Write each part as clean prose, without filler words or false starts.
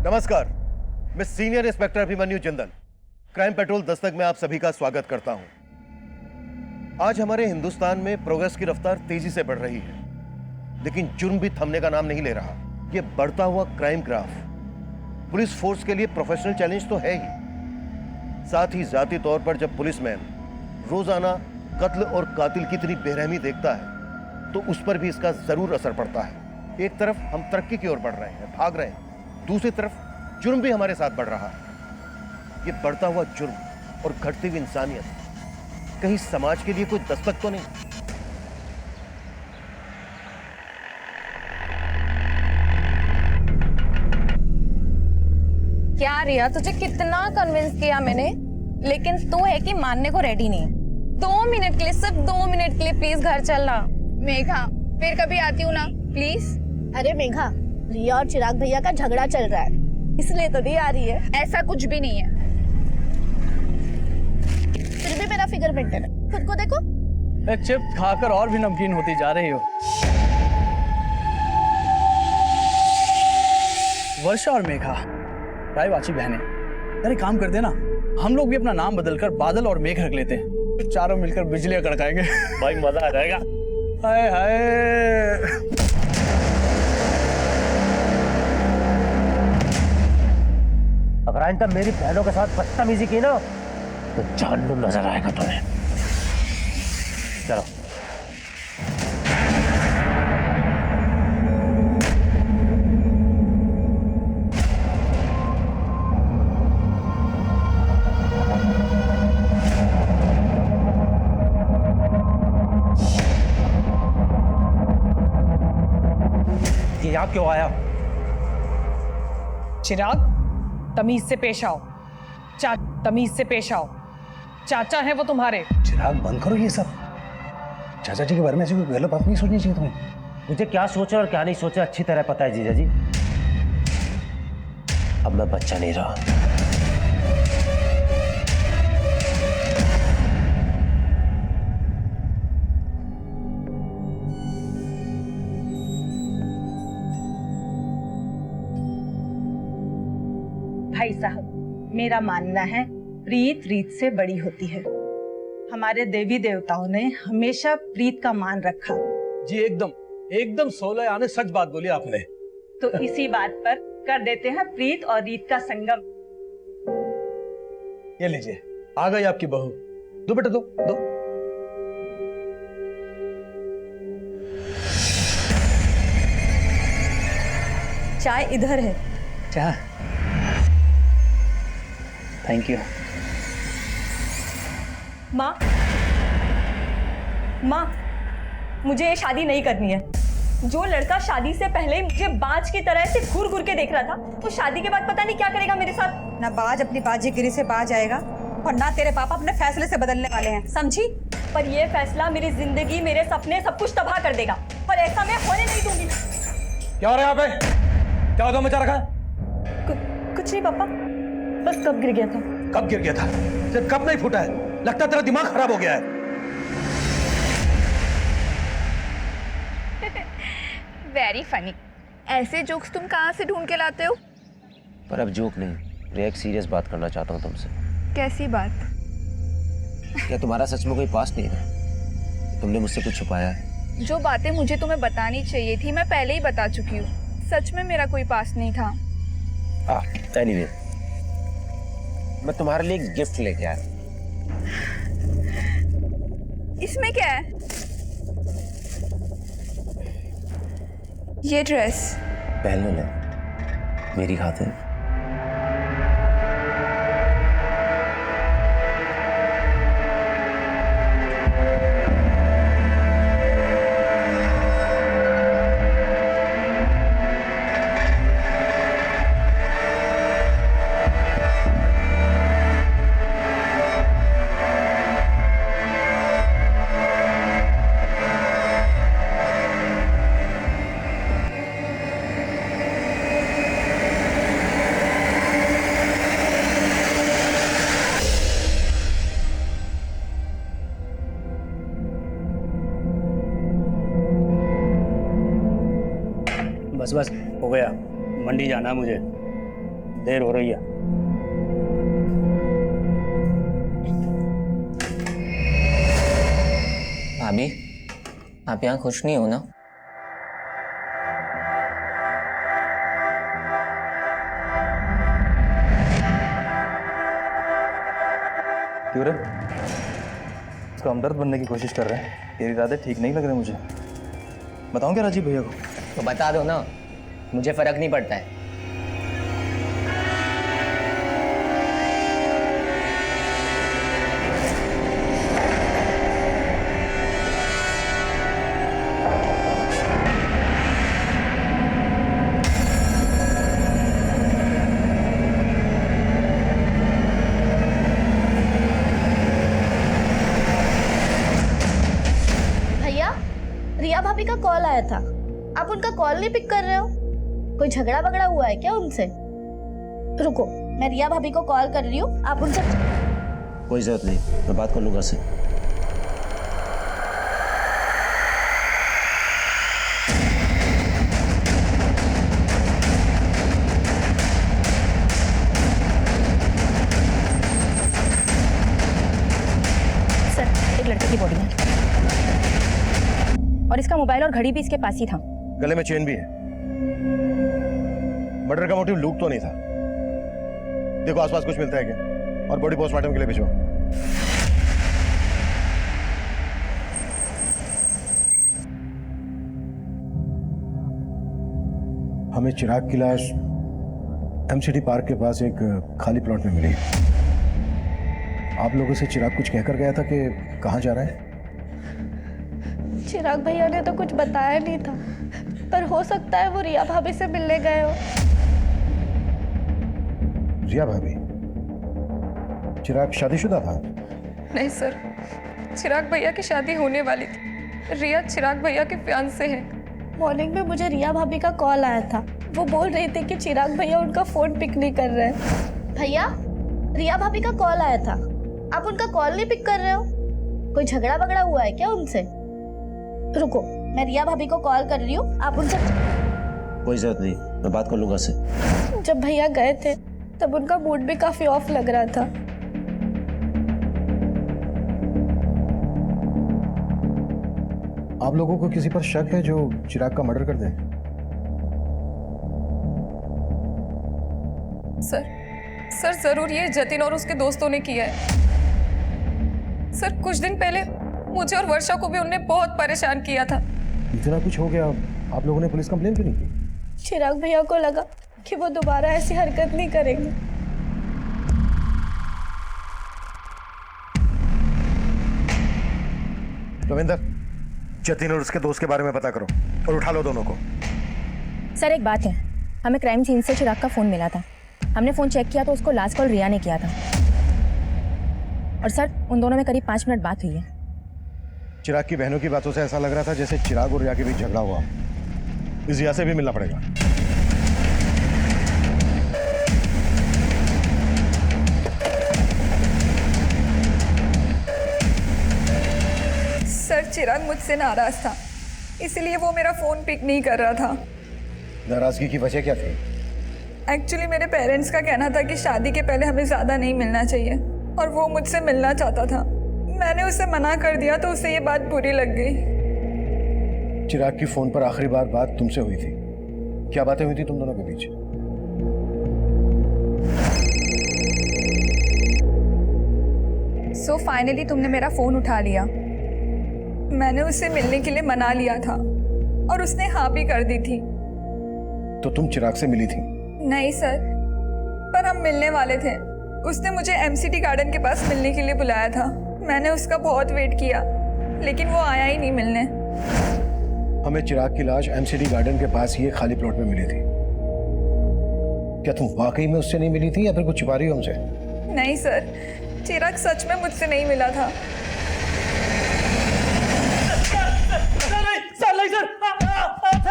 नमस्कार, मैं senior inspector Abhimanyu Jindal crime petrol Dastak में आप सभी का स्वागत करता हूं। आज हमारे हिंदुस्तान में प्रोग्रेस की रफ्तार तेजी से बढ़ रही है, लेकिन जुर्म भी थमने का नाम नहीं ले रहा। यह बढ़ता हुआ क्राइम ग्राफ पुलिस फोर्स के लिए प्रोफेशनल चैलेंज तो है ही, साथ ही जाती तौर पर जब पुलिसमैन रोजाना कत्ल और कातिल की इतनी बेरहमी देखता है तो उस पर भी इसका जरूर असर पड़ता है। एक तरफ हम तरक्की की ओर बढ़ रहे हैं, भाग रहे हैं, दूसरी तरफ जुर्म भी हमारे साथ बढ़ रहा है। ये बढ़ता हुआ जुर्म और घटती हुई इंसानियत कहीं समाज के लिए कोई दस्तक तो नहीं? क्या रिया, तुझे कितना कन्विंस किया मैंने, लेकिन तू है कि मानने को रेडी नहीं है। 2 मिनट के लिए, सिर्फ 2 मिनट के लिए प्लीज घर चलना। मेघा, फिर कभी आती हूँ ना, प्लीज। अरे मेघा, रिया और चिराग भैया का झगड़ा चल रहा है, इसलिए तो नहीं आ रही है। ऐसा कुछ भी नहीं है। फिर भी मेरा फिगर मेंटेन है, खुद को देखो। चिप्स खाकर और भी नमकीन होती जा रही हो। वर्षा और मेघा रायवाची बहनें, अरे काम कर देना, हम लोग भी अपना नाम बदलकर बादल और मेघ रख लेते हैं, फिर चारों मिलकर बिजलियां कड़काएंगे। भाई मजा आ जाएगा। हाय हाय। अगर आइंदा मेरी बहनों के साथ बदतमीजी की ना तो जहन्नुम नजर आएगा तुम्हें। चलो। यहाँ क्यों आया? चिराग, तमीज से पेश आओ। तमीज से पेश आओ, चाचा है वो तुम्हारे। चिराग बंद करो ये सब। चाचा जी के बारे में ऐसी कोई गलत बात नहीं सोचनी चाहिए तुम्हें। मुझे क्या सोचा और क्या नहीं सोचा अच्छी तरह पता है जीजा जी। अब मैं बच्चा नहीं रहा। भाई साहब, मेरा मानना है प्रीत रीत से बड़ी होती है। हमारे देवी देवताओं ने हमेशा प्रीत का मान रखा। जी एकदम एकदम 16 आने सच बात बोली आपने। तो इसी बात पर कर देते हैं प्रीत और रीत का संगम। ये लीजिए, आ गई आपकी बहू। दो बेटा, दो दो। चाय इधर है। चाय, थैंक यू। माँ, मुझे ये शादी नहीं करनी है। जो लड़का शादी से पहले मुझे बाज की तरह से घूर घूर के देख रहा था, वो शादी के बाद पता नहीं क्या करेगा मेरे साथ। ना बाज अपनी बाजीगिरी से बाज आएगा और ना तेरे पापा अपने फैसले से बदलने वाले हैं, समझी? पर ये फैसला मेरी जिंदगी, मेरे सपने, सब कुछ तबाह कर देगा, और ऐसा मैं होने नहीं दूंगी। क्या हो रहा है यहाँ पे? क्या होता मचा रखा है? कुछ नहीं पापा, बस कब गिर गया था। कब गिर गया था? सिर्फ कब नहीं फूटा है? लगता तेरा दिमाग खराब हो गया है। Very funny. ऐसे जोक्स तुम कहाँ से ढूंढ के लाते हो? पर अब जोक नहीं, मैं एक सीरियस बात करना चाहता हूँ तुमसे। कैसी बात? क्या तुम्हारा सच में कोई पास्ट नहीं है? तुमने मुझसे कुछ छुपाया है? जो बातें मुझे तुम्हें बतानी चाहिए थी मैं पहले ही बता चुकी हूँ। सच में मेरा कोई पास नहीं था। एनीवे, मैं तुम्हारे लिए एक गिफ्ट लेके आया। इसमें क्या है? ये ड्रेस पहन लो ले, मेरी खातिर। बस बस हो गया, मंडी जाना है मुझे। देर हो रही है। भाभी, आप यहाँ खुश नहीं हो ना? क्यों रे? इसको हमदर्द बनने की कोशिश कर रहे हैं। तेरे इरादे ठीक नहीं लग रहे मुझे। बताऊं क्या राजीव भैया को? तो बता दो ना, मुझे फर्क नहीं पड़ता है। भैया, रिया भाभी का कॉल आया था, आप उनका कॉल नहीं पिक कर रहे हो? कोई झगड़ा वगड़ा हुआ है क्या उनसे? रुको, मैं रिया भाभी को कॉल कर रही हूँ, आप उनसे। कोई जरूरत नहीं, मैं बात कर लूंगा से। सर, एक लड़के की बॉडी है और इसका मोबाइल और घड़ी भी इसके पास ही था। गले में चेन भी है। मर्डर का मोटिव लूट तो नहीं था। देखो आसपास कुछ मिलता है क्या, और बॉडी पोस्टमार्टम के लिए भिजवाओ। हमें चिराग की लाश एमसीडी पार्क के पास एक खाली प्लॉट में मिली। आप लोगों से चिराग कुछ कहकर गया था कि कहाँ जा रहा है? चिराग भैया ने तो कुछ बताया नहीं था, पर हो सकता है वो रिया भाभी से मिलने गए हो। रिया भाभी? चिराग शादीशुदा था? नहीं सर, चिराग भैया की शादी होने वाली थी। रिया चिराग भैया के फियांसे है। मॉर्निंग में मुझे रिया भाभी का कॉल आया था, वो बोल रही थी कि चिराग भैया उनका फोन पिक नहीं कर रहे हैं। भैया, रिया भाभी का कॉल आया था, आप उनका कॉल नहीं पिक कर रहे हो? कोई झगड़ा वगड़ा हुआ है क्या उनसे? रुको, मैं रिया भाभी को कॉल कर रही हूँ, आप उनसे। कोई जरूरत नहीं, मैं बात कर लूंगा से। जब भैया गए थे तब उनका मूड भी काफी ऑफ लग रहा था। आप लोगों को किसी पर शक है जो चिराग का मर्डर कर दे? सर जरूर ये जतिन और उसके दोस्तों ने किया है। सर कुछ दिन पहले मुझे और वर्षा को भी उनने बहुत परेशान किया था। इतना कुछ हो गया, आप लोगों ने पुलिस कंप्लेन क्यों नहीं की? चिराग भैया को लगा कि वो दोबारा ऐसी हरकत नहीं करेंगे। रविंदर, जतिन और उसके दोस्त के बारे में पता करो और उठा लो दोनों को। सर एक बात है, हमें क्राइम सीन से चिराग का फोन मिला था। हमने फोन चेक किया तो उसको लास्ट कॉल रिया ने किया था। और सर उन दोनों में करीब 5 मिनट बात हुई है। चिराग की बहनों की बातों से ऐसा लग रहा था जैसे चिराग और रिया के बीच झगड़ा हुआ। इस रिया से भी मिलना पड़ेगा। सर चिराग मुझसे नाराज था, इसलिए वो मेरा फोन पिक नहीं कर रहा था। नाराजगी की वजह क्या थी? एक्चुअली मेरे पेरेंट्स का कहना था कि शादी के पहले हमें ज़्यादा नहीं मिलना चाहिए और वो मुझसे मिलना चाहता था। मैंने उसे मना कर दिया तो उसे ये बात बुरी लग गई। चिराग की फोन पर आखिरी बार बात तुमसे हुई थी, क्या बातें हुई थी तुम दोनों के बीच? सो फाइनली तुमने मेरा फोन उठा लिया। मैंने उससे मिलने के लिए मना लिया था और उसने हाँ भी कर दी थी। तो तुम चिराग से मिली थी? नहीं सर, पर हम मिलने वाले थे। उसने मुझे एमसीटी गार्डन के पास मिलने के लिए बुलाया था। मैंने उसका बहुत वेट किया लेकिन वो आया ही नहीं मिलने। हमें चिराग की लाश एमसीडी गार्डन के पास ही एक खाली प्लॉट में मिली थी। क्या तुम वाकई में उससे नहीं मिली थी या फिर कुछ छिपा रही हो हमसे? नहीं सर, चिराग सच में मुझसे नहीं मिला था।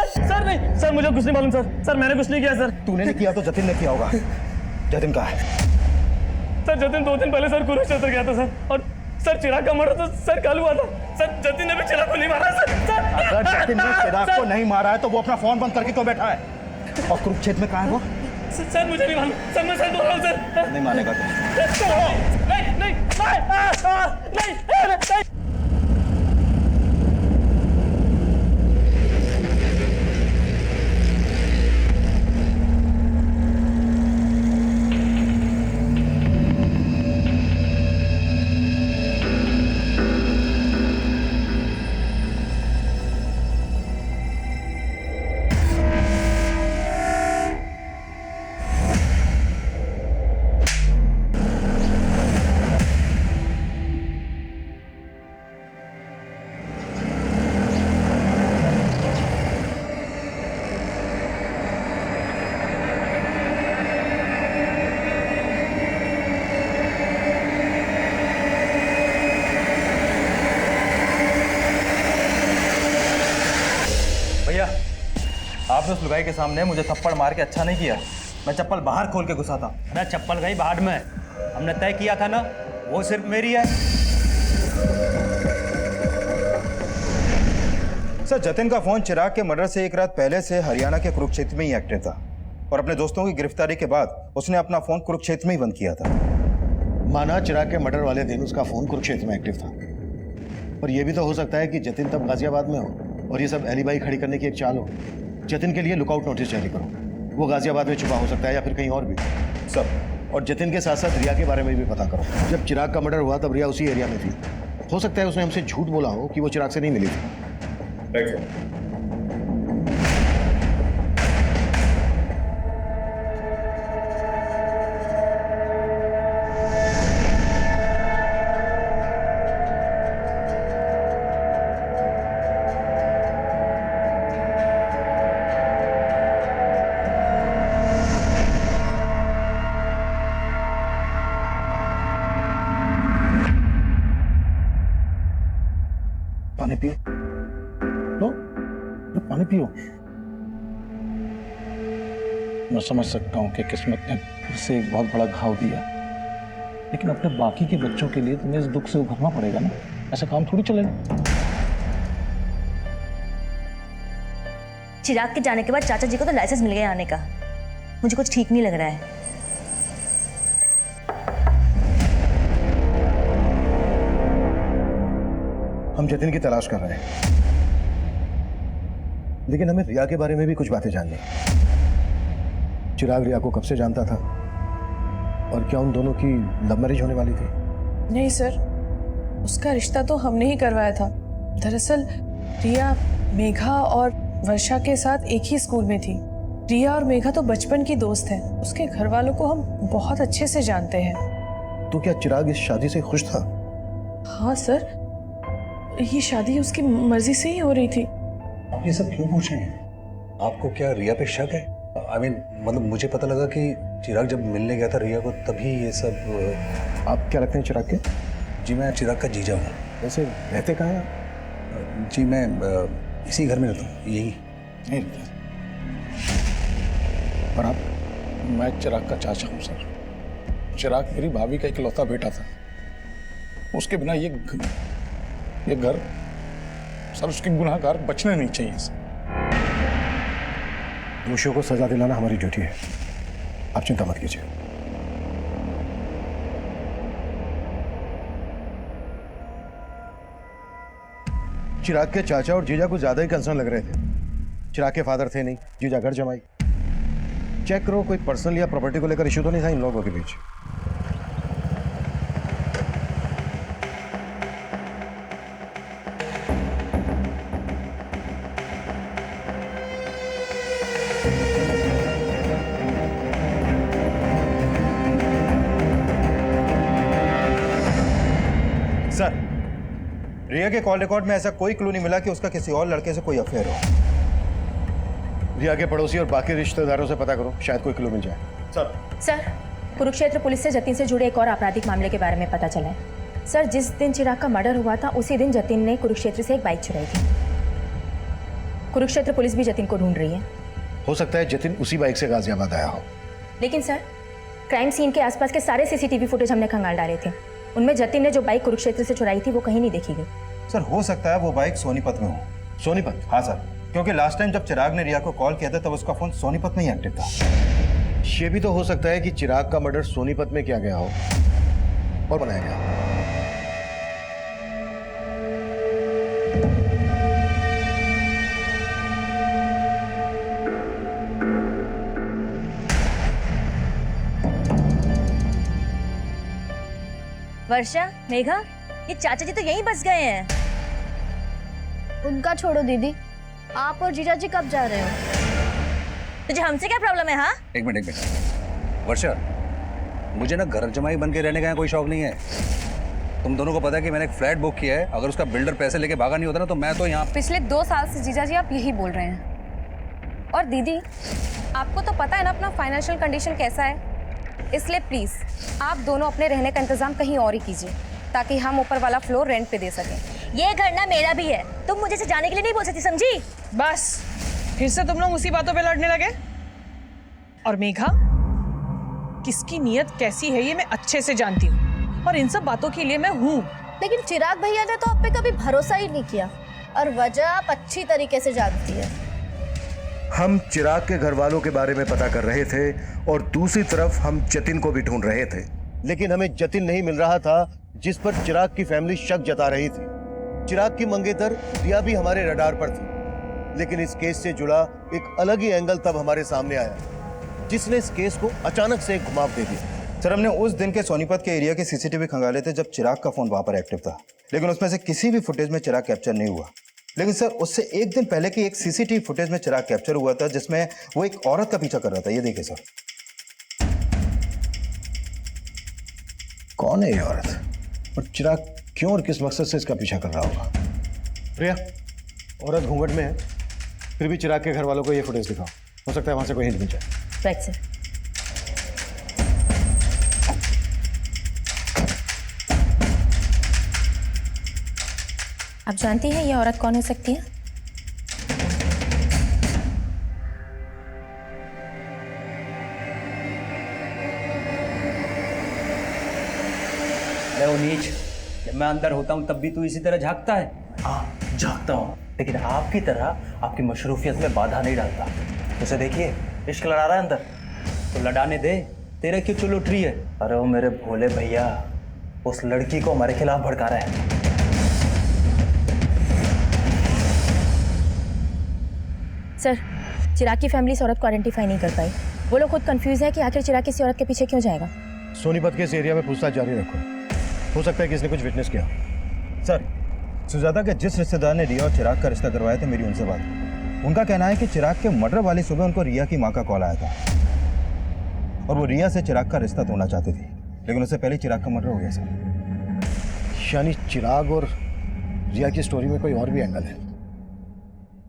सर नहीं, सर मुझे कुछ नहीं मालूम सर मैंने कुछ नहीं किया सर। तूने नहीं किया तो जतिन ने किया होगा। जतिन कहाँ है? सर जतिन 2 दिन पहले सर कुरुक्षेत्र गया था सर, और सर चिराग का मर्डर तो सर कल हुआ था। सर जतिन ने भी चिराग को नहीं मारा सर। अगर जतिन ने चिराग को नहीं मारा है तो वो अपना फोन बंद करके क्यों बैठा है? और कुरुक्षेत्र में कहाँ है वो? सर मुझे नहीं मालूम सर, मैं सर बोल रहा हूँ सर। नहीं मानेगा तो नहीं नहीं नहीं नहीं। भैया आपने उस लुगाई के सामने मुझे थप्पड़ मार के अच्छा नहीं किया। मैं चप्पल बाहर खोल के घुसा था। अरे चप्पल गई बाहर में, हमने तय किया था ना, वो सिर्फ मेरी है। सर जतिन का फोन चिराग के मर्डर से एक रात पहले से हरियाणा के कुरुक्षेत्र में ही एक्टिव था और अपने दोस्तों की गिरफ्तारी के बाद उसने अपना फोन कुरुक्षेत्र में ही बंद किया था। माना चिराग के मर्डर वाले दिन उसका फोन कुरुक्षेत्र में एक्टिव था, पर यह भी तो हो सकता है कि जतिन तब गाजियाबाद में हो और ये सब एलिबाई खड़ी करने की एक चाल हो। जतिन के लिए लुकआउट नोटिस जारी करो, वो गाजियाबाद में छुपा हो सकता है या फिर कहीं और भी सब। और जतिन के साथ साथ रिया के बारे में भी पता करो। जब चिराग का मर्डर हुआ तब रिया उसी एरिया में थी। हो सकता है उसने हमसे झूठ बोला हो कि वो चिराग से नहीं मिली थी। पानी पियो, लो पानी पियो। मैं समझ सकता हूँ कि किस्मत ने फिर से एक बहुत बड़ा घाव दिया, लेकिन अपने बाकी के बच्चों के लिए तुम्हें इस दुख से उभरना पड़ेगा ना। ऐसा काम थोड़ी चलेगा। चिराग के जाने के बाद चाचा जी को तो लाइसेंस मिल गया आने का। मुझे कुछ ठीक नहीं लग रहा है। हम जतिन की तलाश कर रहे हैं, लेकिन हमें रिया के बारे में भी कुछ बातें जाननी है। चिराग रिया को कब से जानता था और क्या उन दोनों की लव मैरिज होने वाली थी? नहीं सर, उसका रिश्ता तो हमने ही करवाया था। दरअसल रिया मेघा और वर्षा के साथ एक ही स्कूल में थी। रिया और मेघा तो बचपन की दोस्त हैं। उसके घर वालों को हम बहुत अच्छे से जानते हैं। तो क्या चिराग इस शादी से खुश था? हाँ सर, ये शादी उसकी मर्जी से ही हो रही थी। आप ये सब क्यों पूछ रहे हैं? आपको क्या रिया पे शक है? मतलब मुझे पता लगा कि चिराग जब मिलने गया था रिया को तभी ये सब। आप क्या लगते हैं चिराग के? जी मैं चिराग का जीजा हूँ। वैसे रहते कहाँ हैं? जी मैं इसी घर में रहता हूँ, यही। और आप? मैं चिराग का चाचा हूँ सर। चिराग मेरी भाभी का इकलौता बेटा था। उसके बिना ये घर सर, उसके गुनाहगार बचने नहीं चाहिए सर। दोषियों को सजा दिलाना हमारी ड्यूटी है, आप चिंता मत कीजिए। चिराग के चाचा और जीजा को ज्यादा ही कंसर्न लग रहे थे। चिराग के फादर थे नहीं, जीजा घर जमाई। चेक करो कोई पर्सनल या प्रॉपर्टी को लेकर इश्यू तो नहीं था इन लोगों के बीच। सर रिया के कॉल रिकॉर्ड में ऐसा कोई क्लू नहीं मिला कि उसका किसी और लड़के से कोई अफेयर हो। रिया के पड़ोसी और बाकी रिश्तेदारों से पता करो, शायद कोई क्लू मिल जाए। सर, कुरुक्षेत्र पुलिस से जतिन से जुड़े एक और आपराधिक मामले के बारे में पता चला है। सर, जिस दिन चिराग का मर्डर हुआ था उसी दिन जतिन ने कुरुक्षेत्र से एक बाइक चुराई थी। कुरुक्षेत्र पुलिस भी जतिन को ढूंढ रही है। हो सकता है जतिन उसी बाइक से गाजियाबाद आया हो। लेकिन सर, क्राइम सीन के आसपास के सारे सीसीटीवी फुटेज हमने खंगाल डाले थे। उनमें जतिन ने जो बाइक कुरुक्षेत्र से चुराई थी वो कहीं नहीं देखी गई। सर हो सकता है वो बाइक सोनीपत में हो। सोनीपत? हाँ सर, क्योंकि लास्ट टाइम जब चिराग ने रिया को कॉल किया था तब उसका फोन सोनीपत में ही एक्टिव था। ये भी तो हो सकता है कि चिराग का मर्डर सोनीपत में किया गया हो और बनाया गया हो। वर्षा, मेघा, ये चाचा जी तो यहीं बस गए हैं। उनका छोड़ो दीदी, आप और जीजा जी कब जा रहे हो? तुझे हमसे क्या प्रॉब्लम है? हाँ, एक मिनट वर्षा, मुझे ना घर जमाई बन के रहने का कोई शौक नहीं है। तुम दोनों को पता है कि मैंने एक फ्लैट बुक किया है। अगर उसका बिल्डर पैसे लेके भागा नहीं होता ना तो मैं तो यहाँ पिछले 2 साल से जीजा जी आप यही बोल रहे हैं। और दीदी, आपको तो पता है ना अपना फाइनेंशियल कंडीशन कैसा है, इसलिए प्लीज आप दोनों अपने रहने का इंतजाम कहीं और ही कीजिए ताकि हम ऊपर वाला फ्लोर रेंट पे दे सकें। ये घर ना मेरा भी है, तुम मुझे से जाने के लिए नहीं बोल सकती, समझी? बस फिर से तुम लोग उसी बातों पे लड़ने लगे। और मेघा, किसकी नीयत कैसी है ये मैं अच्छे से जानती हूँ और इन सब बातों के लिए मैं हूँ। लेकिन चिराग भैया ने तो आप पे कभी भरोसा ही नहीं किया और वजह आप अच्छी तरीके से जानती है। हम चिराग के घर वालों के बारे में पता कर रहे थे और दूसरी तरफ हम जतिन को भी ढूंढ रहे थे, लेकिन हमें जतिन नहीं मिल रहा था जिस पर चिराग की फैमिली शक जता रही थी। चिराग की मंगेतर रिया भी हमारे रडार पर थी, लेकिन इस केस से जुड़ा एक अलग ही एंगल तब हमारे सामने आया जिसने इस केस को अचानक से एक घुमाव दे दिया। सर, हमने उस दिन के सोनीपत के एरिया के सीसीटीवी खंगाले थे जब चिराग का फोन वहां पर एक्टिव था, लेकिन उसमें से किसी भी फुटेज में चिराग कैप्चर नहीं हुआ। लेकिन सर, उससे एक दिन पहले की एक सीसीटीवी फुटेज में चिराग कैप्चर हुआ था जिसमें वो एक औरत का पीछा कर रहा था। ये देखिए सर। कौन है ये औरत और चिराग क्यों और किस मकसद से इसका पीछा कर रहा होगा? प्रिया, औरत घूंघट में है, फिर भी चिराग के घर वालों को ये फुटेज दिखाओ, हो सकता है वहां से कोई हिंट मिल जाए। Right sir. आप जानती हैं ये औरत कौन हो सकती है? नीच, जब मैं अंदर होता हूँ तब भी तू इसी तरह झांकता है? हाँ, झांकता हूँ, लेकिन आपकी तरह आपकी मशरूफियत में बाधा नहीं डालता। उसे देखिए, इश्क लड़ा रहा है अंदर, तो लड़ाने दे, तेरे क्यों चुल उठ रही है? अरे वो मेरे भोले भैया उस लड़की को हमारे खिलाफ भड़का रहा है। सर, चिराग की फैमिली इस औरत को आइडेंटिफाई नहीं कर पाई। वो लोग खुद कंफ्यूज है कि आखिर चिराग किसी औरत के पीछे क्यों जाएगा। सोनीपत के इस एरिया में पूछताछ जारी रखो, हो सकता है कि इसने कुछ विटनेस किया। सर, सुजाता के जिस रिश्तेदार ने रिया और चिराग का रिश्ता करवाया था, मेरी उनसे बात हुई। उनका कहना है कि चिराग के मर्डर वाली सुबह उनको रिया की माँ का कॉल आया था और वो रिया से चिराग का रिश्ता तोड़ना चाहती थी, लेकिन उससे पहले चिराग का मर्डर हो गया सर। यानी चिराग और रिया की स्टोरी में कोई और भी एंगल है।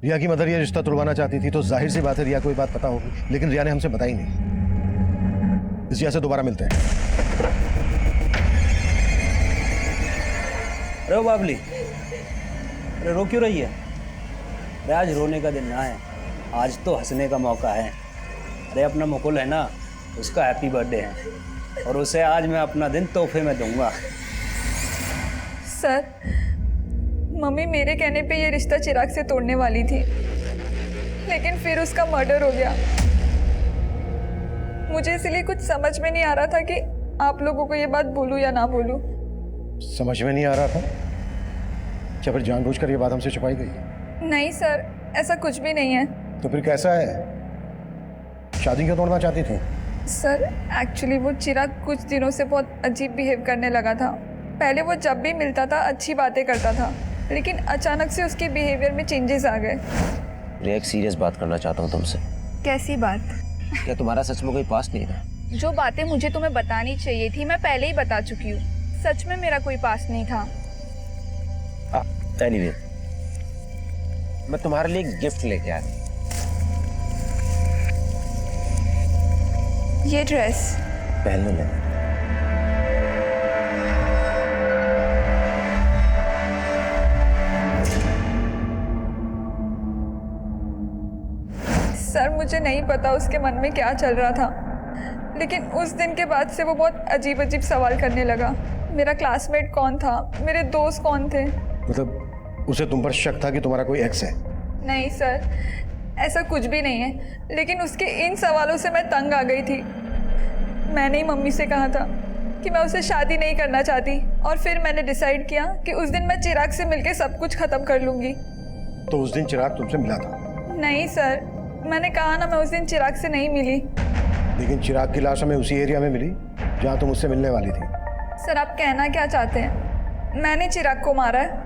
रिया की मदर ये रिश्ता तोड़वाना चाहती थी तो जाहिर सी बात है रिया को ये बात पता होगी, लेकिन रिया ने हमसे बताई नहीं। इस रिया से दोबारा मिलते हैं। अरे बाबली, अरे रो क्यों रही है? अरे आज रोने का दिन ना है, आज तो हंसने का मौका है। अरे अपना मुकुल है ना, उसका हैप्पी बर्थडे है और उसे आज मैं अपना दिन तोहफे में दूंगा। सर, मम्मी मेरे कहने पे ये रिश्ता चिराग से तोड़ने वाली थी, लेकिन फिर उसका मर्डर हो गया। मुझे इसलिए कुछ समझ में नहीं आ रहा था कि आप लोगों को ये बात बोलूं या ना बोलूं। समझ में नहीं आ रहा था? क्या फिर जानबूझकर ये बात हमसे छुपाई गई? नहीं सर, ऐसा कुछ भी नहीं है। तो फिर कैसा है? शादी क्यों तोड़ना चाहती थी? सर, एक्चुअली वो चिराग कुछ दिनों से बहुत अजीब बिहेव करने लगा था। पहले वो जब भी मिलता था अच्छी बातें करता था, लेकिन अचानक से उसके बिहेवियर में चेंजेस आ गए। रिया, एक सीरियस बात करना चाहता हूँ तुमसे। कैसी बात? क्या तुम्हारा सच में कोई पास्ट नहीं था? जो बातें मुझे तुम्हें बतानी चाहिए थी मैं पहले ही बता चुकी हूँ। सच में मेरा कोई पास्ट नहीं था। एनीवे, मैं तुम्हारे लिए एक गिफ्ट लेके आया। ये ड्रेस पहन लो। सर, मुझे नहीं पता उसके मन में क्या चल रहा था, लेकिन उस दिन के बाद से वो बहुत अजीब अजीब सवाल करने लगा। मेरा क्लासमेट कौन था, मेरे दोस्त कौन थे। मतलब उसे तुम पर शक था कि तुम्हारा कोई एक्स है? नहीं सर, ऐसा कुछ भी नहीं है, लेकिन उसके इन सवालों से मैं तंग आ गई थी। मैंने ही मम्मी से कहा था कि मैं उससे शादी नहीं करना चाहती, और फिर मैंने डिसाइड किया कि उस दिन मैं चिराग से मिलके सब कुछ खत्म कर लूंगी। तो उस दिन चिराग तुमसे मिला था? नहीं सर, मैंने कहा ना, मैं उस दिन चिराग से नहीं मिली। लेकिन चिराग की लाश हमें उसी एरिया में मिली जहाँ तुम उससे मिलने वाली थी। सर आप कहना क्या चाहते हैं? मैंने चिराग को मारा है?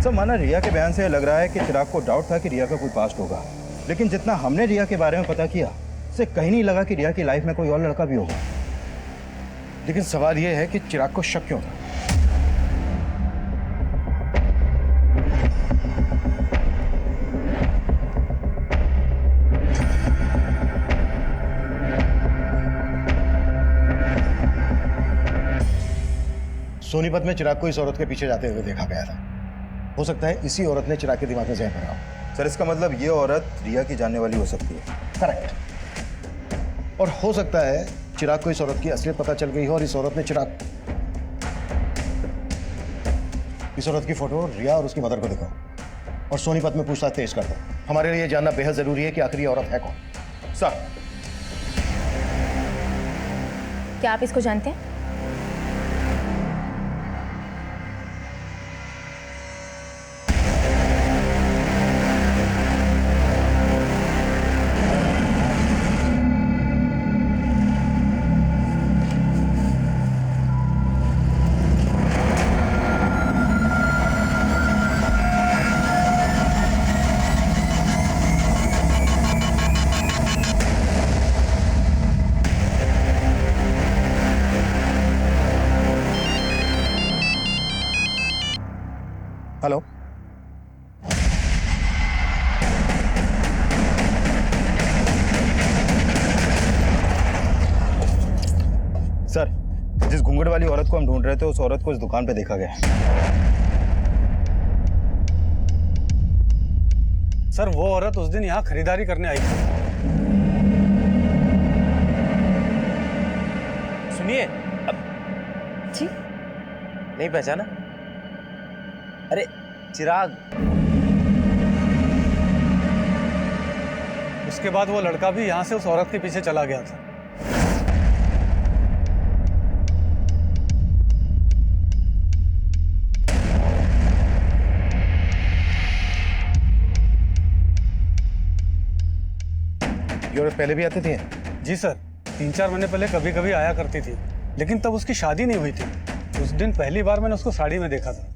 सर माना रिया के बयान से लग रहा है कि चिराग को डाउट था कि रिया का कोई पास्ट होगा, लेकिन जितना हमने रिया के बारे में पता किया उससे कहीं नहीं लगा कि रिया की लाइफ में कोई और लड़का भी होगा। लेकिन सवाल यह है कि चिराग को शक क्यों था? सोनीपत में चिराग को इस औरत के पीछे जाते हुए देखा गया था। हो सकता है इसी औरत ने चिराग के दिमाग में जहर भरा हो। सर इसका मतलब ये औरत रिया की जानने वाली हो सकती है। करेक्ट। और हो सकता है चिराग को इस औरत की असलियत पता चल गई हो और इस औरत ने इस औरत की फोटो रिया और उसकी मदर को दिखाओ और सोनीपत में पूछताछ तेज कर दो। हमारे लिए जानना बेहद जरूरी है कि आखिर ये औरत है कौन। सर, क्या आप इसको जानते हैं? हेलो, सर जिस घूंघट वाली औरत को हम ढूंढ रहे थे उस औरत को इस दुकान पे देखा गया। सर वो औरत उस दिन यहाँ खरीदारी करने आई थी। सुनिए, जी नहीं पहचाना? अरे चिराग। उसके बाद वो लड़का भी यहाँ से उस औरत के पीछे चला गया था। ये औरत पहले भी आती थी? जी सर, 3-4 महीने पहले कभी कभी आया करती थी, लेकिन तब उसकी शादी नहीं हुई थी। उस दिन पहली बार मैंने उसको साड़ी में देखा था।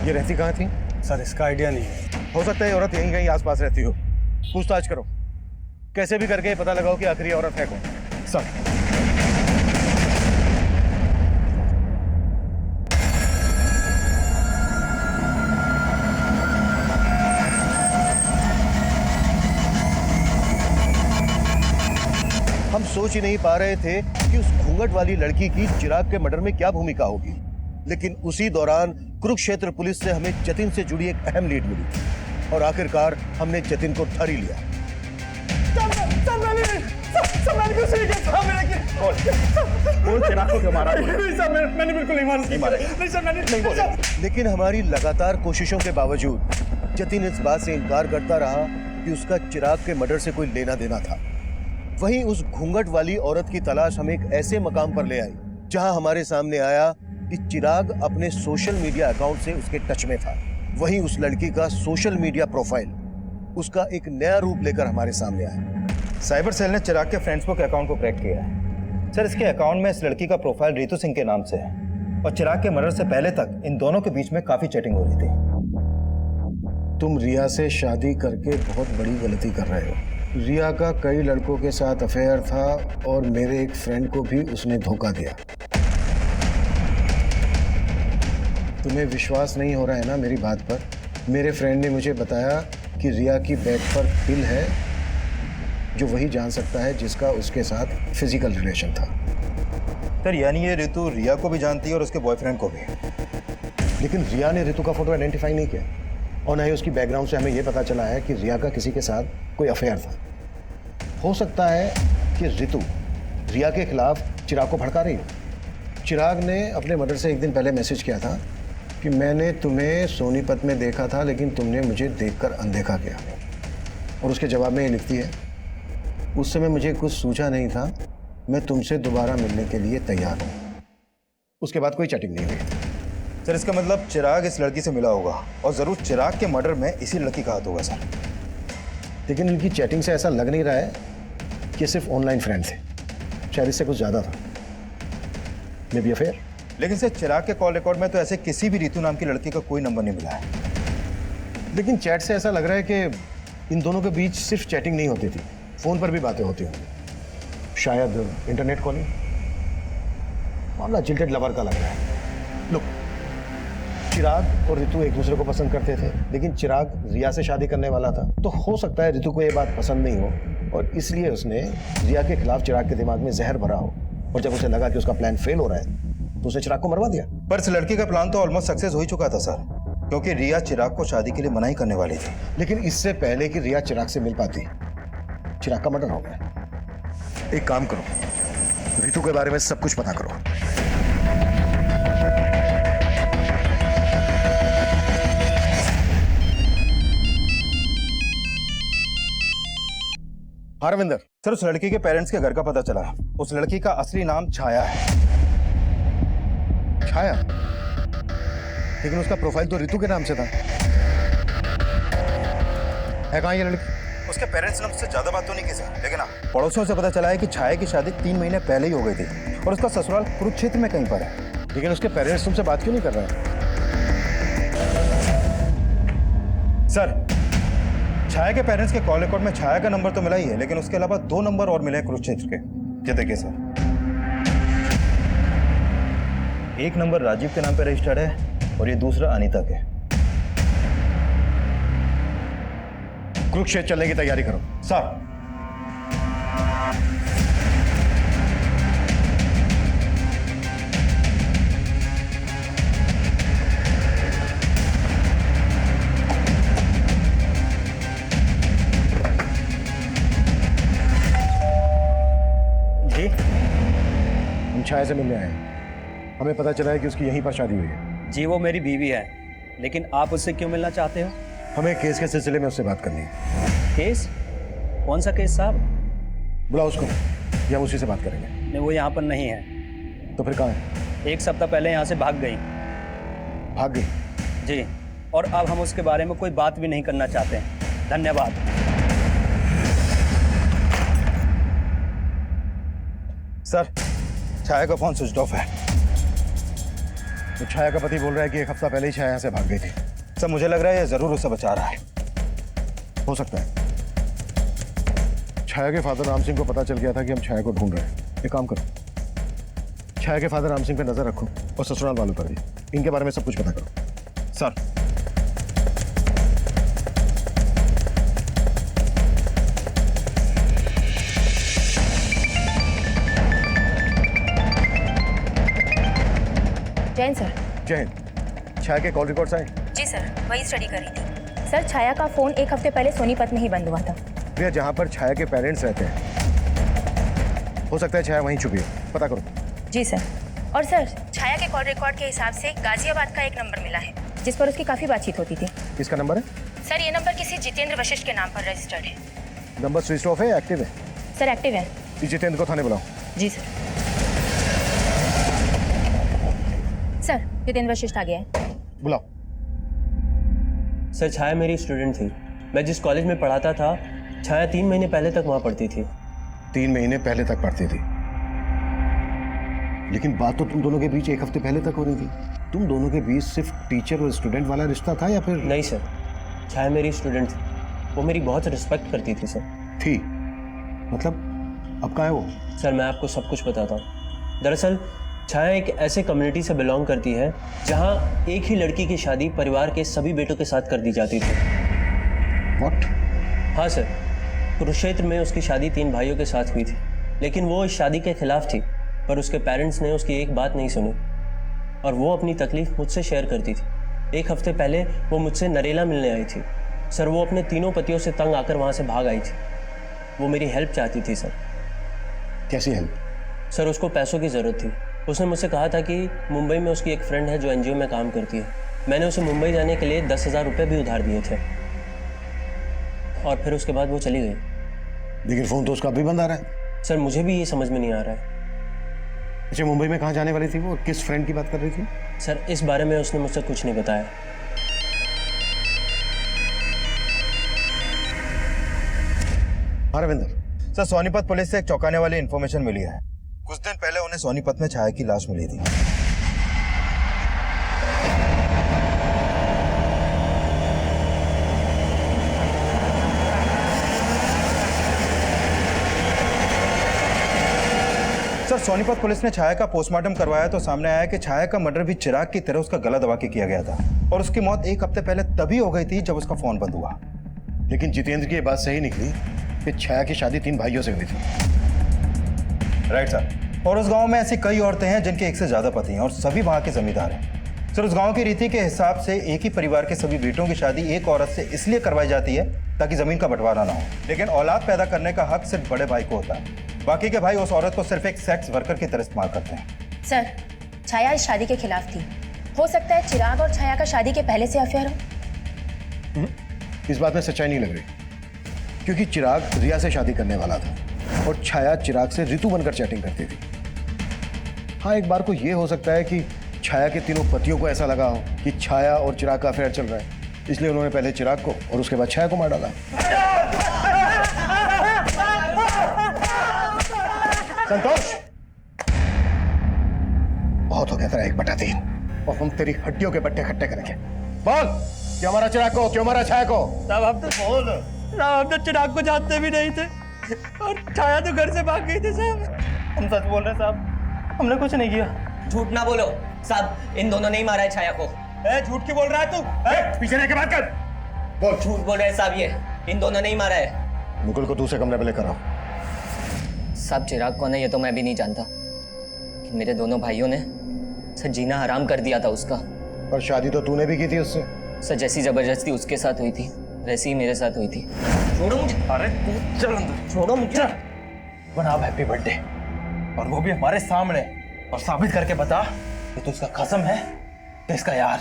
ये रहती कहाँ थी? सर इसका आइडिया नहीं है। हो सकता है ये औरत यहीं कहीं आसपास रहती हो। पूछताछ करो, कैसे भी करके पता लगाओ कि आखिर ये औरत है कौन। सर, हम सोच ही नहीं पा रहे थे कि उस घूंघट वाली लड़की की चिराग के मर्डर में क्या भूमिका होगी, लेकिन उसी दौरान कुरुक्षेत्र पुलिस से हमें जतिन से जुड़ी एक अहम लीड मिली और आखिरकार हमने जतिन को धर ही लिया। चिराग को क्यों मारा? मैंने बिल्कुल नहीं मारा। नहीं सर, मैंने नहीं बोला। लेकिन हमारी लगातार कोशिशों के बावजूद जतिन इस बात से इनकार करता रहा कि उसका चिराग के मर्डर से कोई लेना देना था। वहीं उस घूंघट वाली औरत की तलाश हमें एक ऐसे मकाम पर ले आई जहां हमारे सामने आया कि चिराग अपने सोशल मीडिया अकाउंट से उसके टच में था। वहीं उस लड़की का सोशल मीडिया प्रोफाइल उसका एक नया रूप लेकर हमारे सामने आया। साइबर सेल ने चिराग के फेसबुक अकाउंट को क्रैक किया है। सर इसके अकाउंट में इस लड़की का प्रोफाइल रितु सिंह के नाम से है और चिराग के मर्डर से पहले तक इन दोनों के बीच में काफी चैटिंग हो रही थी। तुम रिया से शादी करके बहुत बड़ी गलती कर रहे हो। रिया का कई लड़कों के साथ अफेयर था और मेरे एक फ्रेंड को भी उसने धोखा दिया। तुम्हें विश्वास नहीं हो रहा है ना मेरी बात पर? मेरे फ्रेंड ने मुझे बताया कि रिया की बेड पर पिल है जो वही जान सकता है जिसका उसके साथ फिजिकल रिलेशन था। सर यानी ये रितु रिया को भी जानती है और उसके बॉयफ्रेंड को भी। लेकिन रिया ने रितु का फोटो आइडेंटिफाई नहीं किया और ना ही उसकी बैकग्राउंड से हमें यह पता चला है कि रिया का किसी के साथ कोई अफेयर था। हो सकता है कि रितु रिया के खिलाफ चिराग को भड़का रही हो। चिराग ने अपने मर्डर से एक दिन पहले मैसेज किया था कि मैंने तुम्हें सोनीपत में देखा था लेकिन तुमने मुझे देखकर अनदेखा किया। और उसके जवाब में ये लिखती है, उस समय मुझे कुछ सूझा नहीं था, मैं तुमसे दोबारा मिलने के लिए तैयार हूँ। उसके बाद कोई चैटिंग नहीं हुई। सर इसका मतलब चिराग इस लड़की से मिला होगा और ज़रूर चिराग के मर्डर में इसी लड़की का हाथ होगा सर। लेकिन इनकी चैटिंग से ऐसा लग नहीं रहा है कि सिर्फ ऑनलाइन फ्रेंड थे, शायद इससे कुछ ज़्यादा था। May be affair. लेकिन सर चिराग के कॉल रिकॉर्ड में तो ऐसे किसी भी रितु नाम की लड़की का कोई नंबर नहीं मिला है। लेकिन चैट से ऐसा लग रहा है कि इन दोनों के बीच सिर्फ चैटिंग नहीं होती थी, फ़ोन पर भी बातें होती होंगी, शायद इंटरनेट कॉलिंग। मामला जिल्टेड लवर का लग रहा है। लुक, चिराग और रितु एक दूसरे को पसंद करते थे, लेकिन चिराग रिया से शादी करने वाला था, तो हो सकता है रितु को ये बात पसंद नहीं हो और इसलिए उसने रिया के खिलाफ चिराग के दिमाग में जहर भरा हो, और जब उसे लगा कि उसका प्लान फेल हो रहा है तो उसने चिराग को मरवा दिया। पर इस लड़की का प्लान तो ऑलमोस्ट सक्सेस हो ही चुका था सर, क्योंकि रिया चिराग को शादी के लिए मना ही करने वाली थी। लेकिन इससे पहले कि रिया चिराग से मिल पाती, चिराग का मर्डर हो गया। एक काम करो, रितु के बारे में सब कुछ पता करो। हरविंदर सर, उस लड़की के पेरेंट्स के घर का पता चला। उस लड़की का असली नाम छाया है। छाया? लेकिन उसका प्रोफाइल तो रितु के नाम से था। है कहाँ ये लड़की? उसके पेरेंट्स ने उससे ज्यादा बात तो नहीं की सर, लेकिन हाँ, पड़ोसियों से पता चला है कि छाया की शादी 3 महीने पहले ही हो गई थी और उसका ससुराल कुरुक्षेत्र में कहीं पर है। लेकिन उसके पेरेंट्स तुमसे बात क्यों नहीं कर रहे हैं? सर, छाया के पेरेंट्स के कॉल रिकॉर्ड में छाया का नंबर तो मिला ही है, लेकिन उसके अलावा 2 नंबर और मिले हैं कुरुक्षेत्र के। ये देखिए सर, एक नंबर राजीव के नाम पे रजिस्टर्ड है और ये दूसरा अनीता के। कुरुक्षेत्र चलने की तैयारी करो। सर, जी, हम छाया से मिलने आए हैं। हमें पता चला है कि उसकी यहीं पर शादी हुई है। जी, वो मेरी बीवी है, लेकिन आप उससे क्यों मिलना चाहते हो? हमें केस के सिलसिले में उससे बात करनी है। केस? कौन सा केस साहब? बुलाओ उसको, या हम उसी से बात करेंगे। नहीं, वो यहाँ पर नहीं है। तो फिर कहाँ है? 1 सप्ताह पहले यहाँ से भाग गई। भाग गई? जी, और अब हम उसके बारे में कोई बात भी नहीं करना चाहते हैं। धन्यवाद। सर, छाया का फोन स्विच ऑफ है। तो छाया का पति बोल रहा है कि 1 हफ्ता पहले ही छाया यहाँ से भाग गई थी। सर, मुझे लग रहा है ये जरूर उसे बचा रहा है। हो सकता है छाया के फादर राम सिंह को पता चल गया था कि हम छाया को ढूंढ रहे हैं। एक काम करो, छाया के फादर राम सिंह पे नजर रखो और ससुराल वालों पर भी। इनके बारे में सब कुछ पता करो। Sir, Jain sir. जय हिंद। छाया के कॉल रिकॉर्ड्स आए? जी सर, वही स्टडी करी थी। सर, छाया का फोन 1 हफ्ते पहले सोनीपत में ही बंद हुआ था। भैया, जहाँ पर छाया के पेरेंट्स रहते हैं, हो सकता है छाया वहीं छुपी है। पता करो। जी सर। और सर, छाया के कॉल रिकॉर्ड के हिसाब से गाजियाबाद का एक नंबर मिला है जिस पर उसकी काफ़ी बातचीत होती थी। किसका नंबर है? सर, ये नंबर किसी जितेंद्र वशिष्ठ के नाम पर रजिस्टर्ड है। नंबर स्विच ऑफ है या एक्टिव है? सर, एक्टिव है। इस जितेंद्र को थाने बुलाओ। जी सर। सर, जितेंद्र वशिष्ठ आ गया है। बुलाओ। सर, छाया मेरी स्टूडेंट थी। मैं जिस कॉलेज में पढ़ाता था, छाया 3 महीने पहले तक वहाँ पढ़ती थी। 3 महीने पहले तक पढ़ती थी? लेकिन बात तो तुम दोनों के बीच 1 हफ्ते पहले तक हो रही थी। तुम दोनों के बीच सिर्फ टीचर और स्टूडेंट वाला रिश्ता था या फिर? नहीं सर, छाया मेरी स्टूडेंट थी। वो मेरी बहुत रिस्पेक्ट करती थी सर। थी? मतलब अब कहाँ है वो? सर, मैं आपको सब कुछ बताता हूँ। दरअसल छाया एक ऐसे कम्युनिटी से बिलोंग करती है जहाँ एक ही लड़की की शादी परिवार के सभी बेटों के साथ कर दी जाती थी। What? हाँ सर, कुरुक्षेत्र में उसकी शादी 3 भाइयों के साथ हुई थी, लेकिन वो इस शादी के खिलाफ थी, पर उसके पेरेंट्स ने उसकी एक बात नहीं सुनी और वो अपनी तकलीफ मुझसे शेयर करती थी। 1 हफ्ते पहले वो मुझसे नरेला मिलने आई थी। सर, वो अपने तीनों पतियों से तंग आकर वहाँ से भाग आई थी। वो मेरी हेल्प चाहती थी सर। कैसी हेल्प? सर, उसको पैसों की ज़रूरत थी। उसने मुझसे कहा था कि मुंबई में उसकी एक फ्रेंड है जो एनजीओ में काम करती है। मैंने उसे मुंबई जाने के लिए 10,000 रुपये भी उधार दिए थे और फिर उसके बाद वो चली गई। लेकिन फोन तो उसका अभी बंद आ रहा है। सर मुझे भी ये समझ में नहीं आ रहा है। अच्छा, मुंबई में कहाँ जाने वाली थी वो और किस फ्रेंड की बात कर रही थी? सर इस बारे में उसने मुझसे कुछ नहीं बताया। हाँ रविंदर। सर सोनीपत पुलिस से एक चौंकाने वाली इंफॉर्मेशन मिली है। कुछ दिन पहले उन्हें सोनीपत में छाया की लाश मिली थी। सर सोनीपत पुलिस ने छाया का पोस्टमार्टम करवाया तो सामने आया कि छाया का मर्डर भी चिराग की तरह उसका गला दबा के किया गया था और उसकी मौत 1 हफ्ते पहले तभी हो गई थी जब उसका फोन बंद हुआ। लेकिन जितेंद्र की ये बात सही निकली कि छाया की शादी 3 भाइयों से हुई थी। Right sir. और उस गांव में ऐसी कई औरतें हैं जिनके एक से ज्यादा पति हैं और सभी वहां के जमींदार हैं। सर उस गांव की रीति के हिसाब से एक ही परिवार के सभी बेटों की शादी एक औरत से इसलिए करवाई जाती है ताकि जमीन का बंटवारा ना हो, लेकिन औलाद पैदा करने का हक सिर्फ बड़े भाई को होता है। बाकी के भाई उस औरत को सिर्फ एक सेक्स वर्कर की तरह इस्तेमाल करते हैं। सर छाया इस शादी के खिलाफ थी। हो सकता है चिराग और छाया का शादी के पहले से अफेयर हो। इस बात में सच्चाई नहीं लग रही, क्योंकि चिराग रिया से शादी करने वाला था और छाया चिराग से ऋतु बनकर चैटिंग करती थी। हाँ, एक बार को यह हो सकता है कि छाया के तीनों पतियों को ऐसा लगा हो कि छाया और चिराग का अफेयर चल रहा है, इसलिए उन्होंने पहले चिराग को और उसके बाद छाया को मार डाला। संतोष, बहुत हो गया तेरा 1/3 और हम तेरी हड्डियों के बट्टे खट्टे करेंगे। बोल, क्यों मारा चिराग को, क्यों मारा छाया को? साहब हम तो बोल, हम तो चिराग को जानते भी नहीं थे और छाया तो घर से भाग गई थी साहब। हम सच बोल रहे हैं साहब, हमने कुछ नहीं किया। झूठ ना बोलो साहब, इन दोनों ने ही मारा है छाया को। झूठ क्यों बोल रहा है तू? पीछे रह के बात कर। बोल। झूठ बोल रहे हैं साहब, ये इन दोनों ने ही मारा है। मुकुल को दूसरे कमरे में लेकर आओ। साहब चिराग कौन है ये तो मैं भी नहीं जानता, कि मेरे दोनों भाइयों ने सर जीना हराम कर दिया था उसका। और शादी तो तूने भी की थी उससे। सर जैसी जबरदस्ती उसके साथ हुई थी वैसी ही मेरे साथ हुई थी। छोड़ो मुझे। अरे तू चल अंदर। छोड़ो मुझे। बना हैप्पी बर्थडे, और वो भी हमारे सामने, और साबित करके बता कि तू उसका कसम है कि इसका यार।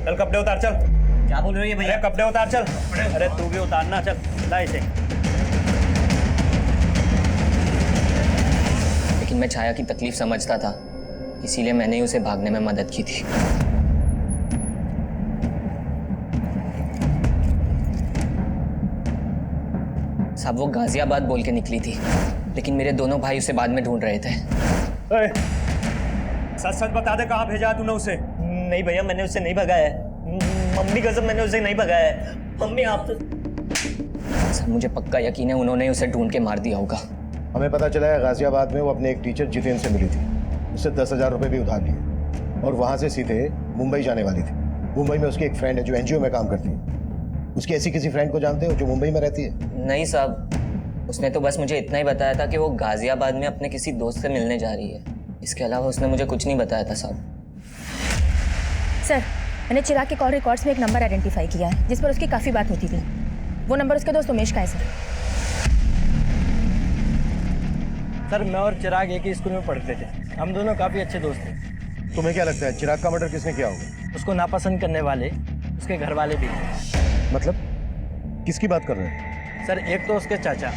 चल कपड़े उतार चल। क्या बोल रही है भैया? कपड़े उतार चल। अरे तू भी उतारना, चल ला इसे। लेकिन मैं छाया की तकलीफ समझता था, इसीलिए मैंने ही उसे भागने में मदद की थी। साहब वो गाजियाबाद बोल के निकली थी, लेकिन मेरे दोनों भाई उसे बाद में ढूंढ रहे थे। सच सच बता दे, कहाँ भेजा तूने उसे? नहीं भैया, मैंने उसे नहीं भगाया है। मम्मी कसम, मैंने उसे नहीं भगाया है। मम्मी आप तो... सर मुझे पक्का यकीन है उन्होंने उसे ढूंढ के मार दिया होगा। हमें पता चला है गाजियाबाद में वो अपने एक टीचर जितेंद्र से मिली थी, उससे 10,000 रुपये भी उधार लिए और वहाँ से सीधे मुंबई जाने वाली थी। मुंबई में उसकी एक फ्रेंड है जो एनजीओ में काम करती है। उसकी ऐसी किसी फ्रेंड को जानते हो जो मुंबई में रहती है? नहीं साहब, उसने तो बस मुझे इतना ही बताया था कि वो गाजियाबाद में अपने किसी दोस्त से मिलने जा रही है। इसके अलावा उसने मुझे कुछ नहीं बताया था साहब। सर मैंने चिराग के कॉल रिकॉर्ड्स में एक नंबर आइडेंटिफाई किया है जिस पर उसकी काफ़ी बात होती थी। वो नंबर उसके दोस्त उमेश का है सर। सर मैं और चिराग एक ही स्कूल में पढ़ते थे, हम दोनों काफ़ी अच्छे दोस्त थे। तुम्हें क्या लगता है चिराग का मर्डर किसने किया होगा? उसको नापसंद करने वाले उसके घर वाले भी। मतलब किसकी बात कर रहे हैं? सर एक तो उसके चाचा,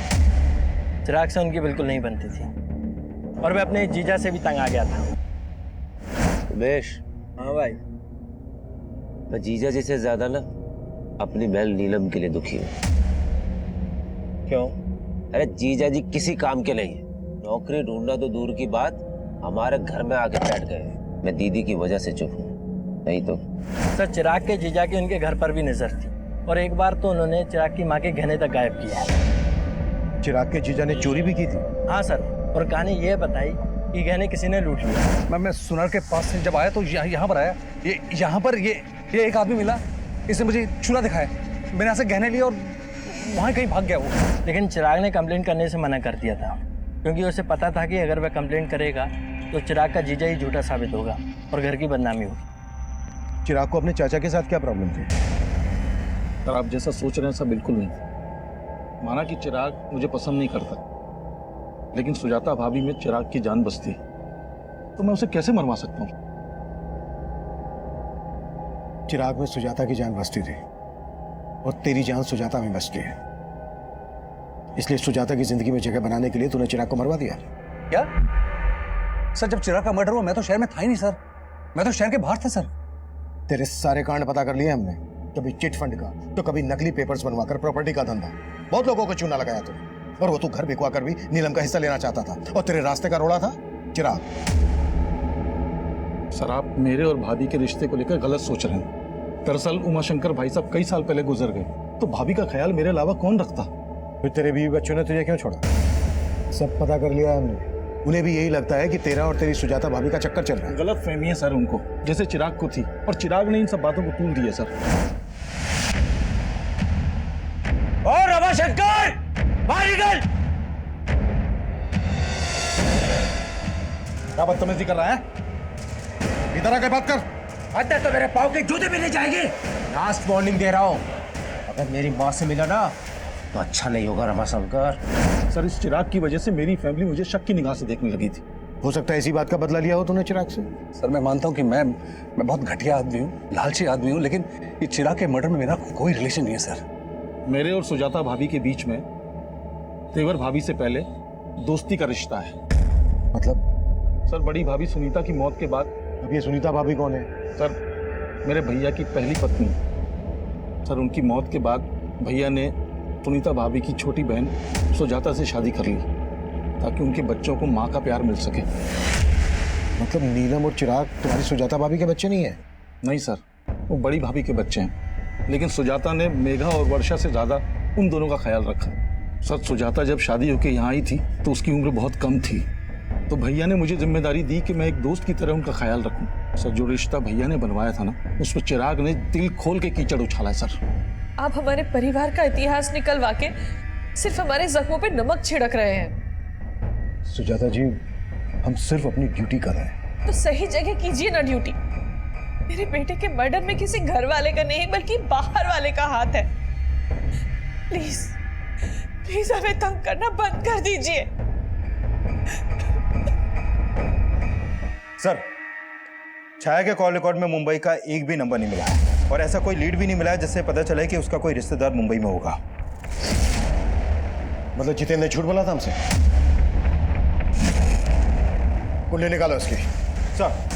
चिराग से उनकी बिल्कुल नहीं बनती थी, और मैं अपने जीजा से भी तंग आ गया था। उमेश। हाँ भाई। मैं जीजा जी से ज्यादा ना अपनी बहन नीलम के लिए दुखी हूँ। क्यों? अरे जीजा जी किसी काम के नहीं है। नौकरी ढूंढना तो दूर की बात, हमारे घर में आके बैठ गए। मैं दीदी की वजह से चुप हूँ, नहीं तो। सर चिराग के जीजा की उनके घर पर भी नजर थी, और एक बार तो उन्होंने चिराग की माँ के गहने तक गायब किया। चिराग के जीजा ने चोरी भी की थी? हाँ सर, और कहानी ये बताई कि गहने किसी ने लूट लिया। मैं सुनार के पास से जब आया तो यहाँ पर आया, ये यहाँ पर ये एक आदमी मिला, इसने मुझे चूल्हा दिखाया, मैंने यहाँ से गहने लिए और वहाँ कहीं भाग गया वो। लेकिन चिराग ने कंप्लेंट करने से मना कर दिया था, क्योंकि उसे पता था कि अगर वह कंप्लेंट करेगा तो चिराग का जीजा ही झूठा साबित होगा और घर की बदनामी होगी। चिराग को अपने चाचा के साथ क्या प्रॉब्लम थी? सर आप जैसा सोच रहे हैं सब बिल्कुल नहीं। माना कि चिराग मुझे पसंद नहीं करता, लेकिन सुजाता भाभी में चिराग की जान बसती, तो मैं उसे कैसे मरवा सकता हूँ? चिराग में सुजाता की जान बसती थी और तेरी जान सुजाता में बसती है, इसलिए सुजाता की जिंदगी में जगह बनाने के लिए तूने चिराग को मरवा दिया। क्या सर? जब चिराग का मर्डर हुआ मैं तो शहर में था ही नहीं सर, मैं तो शहर के बाहर था सर। तेरे सारे कांड पता कर लिए हमने, कभी चिट फंड का तो कभी नकली पेपर्स बनवाकर प्रॉपर्टी का धंधा, बहुत लोगों को चूना लगाया तूने, और वो तू घर बिकवा कर भी नीलम का हिस्सा लेना चाहता था, और तेरे रास्ते का रोड़ा था चिराग। सर आप मेरे और भाभी के रिश्ते को लेकर गलत सोच रहे हैं। दरअसल उमाशंकर भाई साहब कई साल पहले गुजर गए, तो भाभी का ख्याल मेरे अलावा कौन रखता? फिर तेरे बीवी बच्चों ने तुझे क्यों छोड़ा? सब पता कर लिया हमने, उन्हें भी यही लगता है कि तेरा और तेरी सुजाता भाभी का चक्कर चल रहा है। गलत फहमी है सर उनको, जैसे चिराग को थी, और चिराग ने इन सब बातों को तूल दिया सर। और रमाशंकर बाहर निकल! क्या बदतमीजी कर रहा है? इधर आके बात कर। अंदर तो मेरे पाँव के जूते भी नहीं जाएंगे। लास्ट वार्निंग दे रहा हूँ, अगर मेरी माँ से मिला ना तो अच्छा नहीं होगा रमाशंकर। सर इस चिराग की वजह से मेरी फैमिली मुझे शक की निगाह से देखने लगी थी। हो सकता है इसी बात का बदला लिया हो तूने चिराग से। सर मैं मानता हूँ कि मैं बहुत घटिया आदमी हूँ, लालची आदमी हूँ, लेकिन ये चिराग के मर्डर में मेरा कोई रिलेशन नहीं है सर। मेरे और सुजाता भाभी के बीच में तेवर भाभी से पहले दोस्ती का रिश्ता है। मतलब? सर बड़ी भाभी सुनीता की मौत के बाद। अब ये सुनीता भाभी कौन है? सर मेरे भैया की पहली पत्नी। सर उनकी मौत के बाद भैया ने सुनीता भाभी की छोटी बहन सुजाता से शादी कर ली, ताकि उनके बच्चों को माँ का प्यार मिल सके। मतलब नीलम और चिराग तुम्हारी सुजाता भाभी के बच्चे नहीं है? नहीं सर, वो बड़ी भाभी के बच्चे हैं, लेकिन सुजाता ने मेघा और वर्षा से ज्यादा उन दोनों का ख्याल रखा। सर सुजाता जब शादी होकर यहाँ आई थी तो उसकी उम्र बहुत कम थी, तो भैया ने मुझे जिम्मेदारी दी कि मैं एक दोस्त की तरह उनका ख्याल रखूं। सर जो रिश्ता भैया ने बनवाया था ना, उस पर चिराग ने दिल खोल के कीचड़ उछाला है सर। आप हमारे परिवार का इतिहास निकलवा के सिर्फ हमारे जख्मों पे नमक छिड़क रहे हैं। सुजाता जी, हम सिर्फ अपनी ड्यूटी कर रहे हैं। तो सही जगह कीजिए ना ड्यूटी। मेरे बेटे के मर्डर में किसी घर वाले का नहीं बल्कि बाहर वाले का हाथ है। प्लीज प्लीज हमें तंग करना बंद कर दीजिए। सर छाया के कॉल रिकॉर्ड में मुंबई का एक भी नंबर नहीं मिला है, और ऐसा कोई लीड भी नहीं मिला है जिससे पता चले कि उसका कोई रिश्तेदार मुंबई में होगा। मतलब जितेंद्र ने झूठ बोला था हमसे? कुंडली निकालो इसकी। सर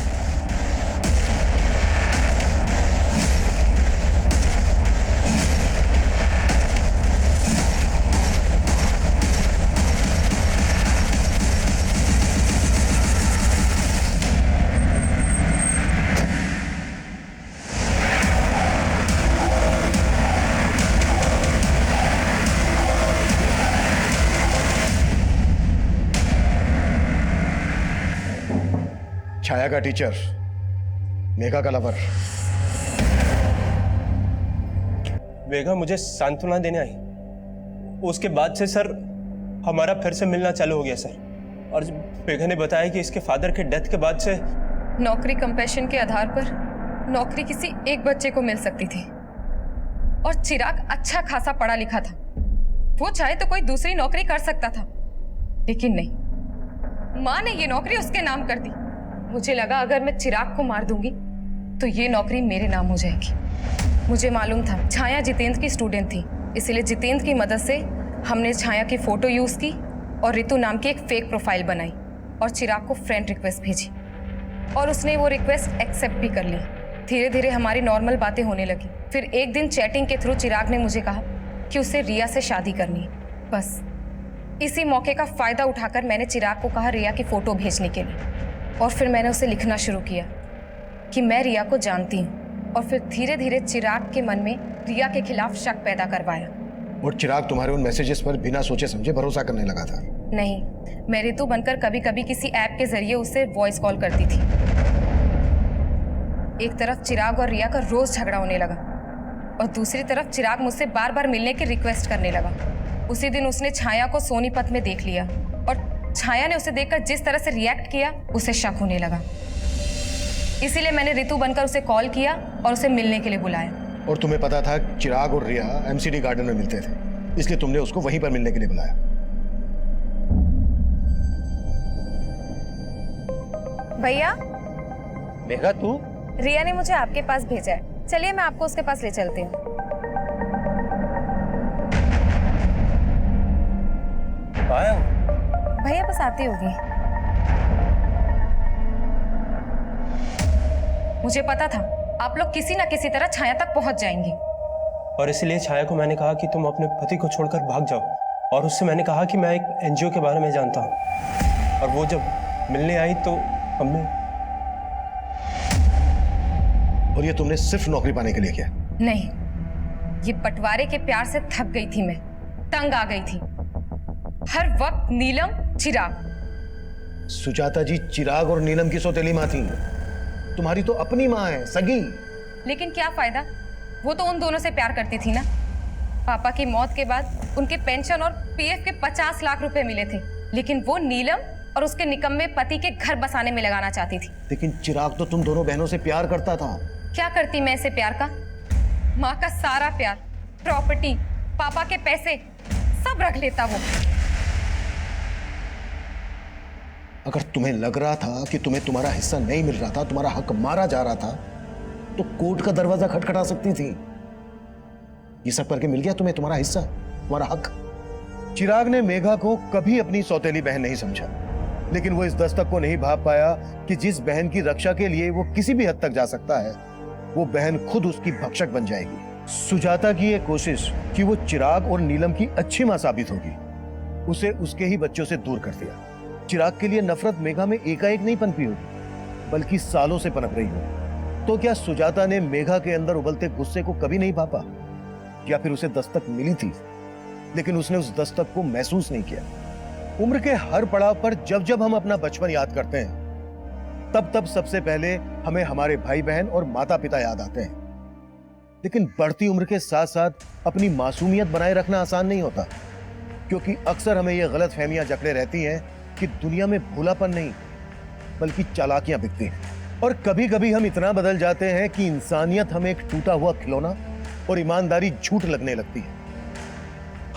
छाया का टीचर, मेघा का लवर। मेघा मुझे सांत्वना देने आई, उसके बाद से सर हमारा फिर से मिलना चालू हो गया सर। और मेघा ने बताया कि इसके फादर के डेथ के बाद से नौकरी कंपैशन के आधार पर नौकरी किसी एक बच्चे को मिल सकती थी, और चिराग अच्छा खासा पढ़ा लिखा था, वो चाहे तो कोई दूसरी नौकरी कर सकता था, लेकिन नहीं, माँ ने ये नौकरी उसके नाम कर दी। मुझे लगा अगर मैं चिराग को मार दूंगी तो ये नौकरी मेरे नाम हो जाएगी। मुझे मालूम था छाया जितेंद्र की स्टूडेंट थी, इसलिए जितेंद्र की मदद से हमने छाया की फोटो यूज की और रितु नाम की एक फेक प्रोफाइल बनाई और चिराग को फ्रेंड रिक्वेस्ट भेजी, और उसने वो रिक्वेस्ट एक्सेप्ट भी कर ली। धीरे धीरे हमारी नॉर्मल बातें होने लगी। फिर एक दिन चैटिंग के थ्रू चिराग ने मुझे कहा कि उसे रिया से शादी करनी है। बस इसी मौके का फायदा उठाकर मैंने चिराग को कहा रिया की फोटो भेजने के लिए, और फिर मैंने उसे लिखना शुरू किया कि मैं रिया को जानती हूँ, और फिर धीरे धीरे चिराग के मन में रिया के खिलाफ शक पैदा करवाया। और चिराग तुम्हारे उन मैसेजेस पर बिना सोचे समझे भरोसा करने लगा था? नहीं, मैं रितु बनकर कभी कभी किसी ऐप के जरिए उसे वॉइस कॉल करती थी। एक तरफ चिराग और रिया का रोज झगड़ा होने लगा, और दूसरी तरफ चिराग मुझसे बार बार मिलने की रिक्वेस्ट करने लगा। उसी दिन उसने छाया को सोनीपत में देख लिया, और छाया ने उसे देखकर जिस तरह से रिएक्ट किया उसे शक होने लगा। इसीलिए मैंने रितु बनकर उसे कॉल किया और उसे मिलने के लिए बुलाया। और तुम्हें पता था चिराग और रिया एमसीडी गार्डन में मिलते थे, इसलिए तुमने उसको वहीं पर मिलने के लिए बुलाया। भैया, मेघा तू? रिया ने मुझे आपके पास भेजा है। चलिए मैं आपको उसके पास ले चलती हूँ। आया हूँ। भैया बस आती होगी। मुझे पता था आप लोग किसी ना किसी तरह छाया तक पहुंच जाएंगे। और इसलिए छाया को मैंने कहा कि तुम अपने पति को छोड़कर भाग जाओ, और उससे मैंने कहा कि मैं एक एनजीओ के बारे में जानता हूँ। और वो जब मिलने आई तो हमने। और ये तुमने सिर्फ नौकरी पाने के लिए किया? नहीं, ये बंटवारे के प्यार से थक गई थी मैं, तंग आ गई थी। हर वक्त नीलम, चिराग। सुजाता जी, चिराग और नीलम की सौतेली माँ थी। तुम्हारी तो अपनी माँ है, सगी। लेकिन क्या फायदा, वो तो उन दोनों से प्यार करती थी ना। पापा की मौत के बाद उनके पेंशन और पीएफ के 50 लाख रुपए मिले थे, लेकिन वो नीलम और उसके निकम्मे पति के घर बसाने में लगाना चाहती थी। लेकिन चिराग तो तुम दोनों बहनों से प्यार करता था। क्या करती मैं इसे प्यार का? माँ का सारा प्यार, प्रॉपर्टी, पापा के पैसे सब रख लेता वो। अगर तुम्हें लग रहा था कि तुम्हें तुम्हारा हिस्सा नहीं मिल रहा था, तुम्हारा हक मारा जा रहा था, तो कोर्ट का दरवाजा खटखटा सकती थी। ये सब करके मिल गया तुम्हें तुम्हारा हिस्सा, तुम्हारा हक। चिराग ने मेघा को कभी अपनी सौतेली बहन नहीं समझा, लेकिन वो इस दस्तक को नहीं भाप पाया कि जिस बहन की रक्षा के लिए वो किसी भी हद तक जा सकता है, वो बहन खुद उसकी भक्षक बन जाएगी। सुजाता की ये कोशिश कि वो चिराग और नीलम की अच्छी मां साबित होगी, उसे उसके ही बच्चों से दूर कर दिया। चिराग के लिए नफरत मेघा में एकाएक नहीं पनपी होगी, बल्कि सालों से पनप रही हो। तो क्या सुजाता ने मेघा के अंदर उबलते गुस्से को कभी नहीं भापा? या फिर उसे दस्तक मिली थी, लेकिन उसने उस दस्तक को महसूस नहीं किया? उम्र के हर पड़ाव पर जब जब हम अपना बचपन याद करते हैं, तब तब सबसे पहले हमें हमारे भाई बहन और माता पिता याद आते हैं। लेकिन बढ़ती उम्र के साथ साथ अपनी मासूमियत बनाए रखना आसान नहीं होता, क्योंकि अक्सर हमें यह गलत फहमियां जकड़े रहती हैं कि दुनिया में भोलापन नहीं बल्कि चालाकियां बिकती हैं। और कभी कभी हम इतना बदल जाते हैं कि इंसानियत हमें एक टूटा हुआ खिलौना और ईमानदारी झूठ लगने लगती है।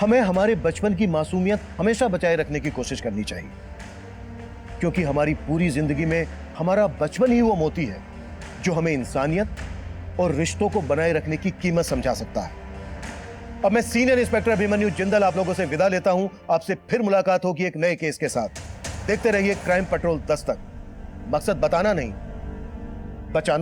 हमें हमारे बचपन की मासूमियत हमेशा बचाए रखने की कोशिश करनी चाहिए, क्योंकि हमारी पूरी जिंदगी में हमारा बचपन ही वो मोती है जो हमें इंसानियत और रिश्तों को बनाए रखने की कीमत समझा सकता है। अब मैं सीनियर इंस्पेक्टर अभिमन्यु जिंदल आप लोगों से विदा लेता हूं। आपसे फिर मुलाकात होगी एक नए केस के साथ। देखते रहिए क्राइम पेट्रोल दस्तक। मकसद बताना नहीं, बचाना।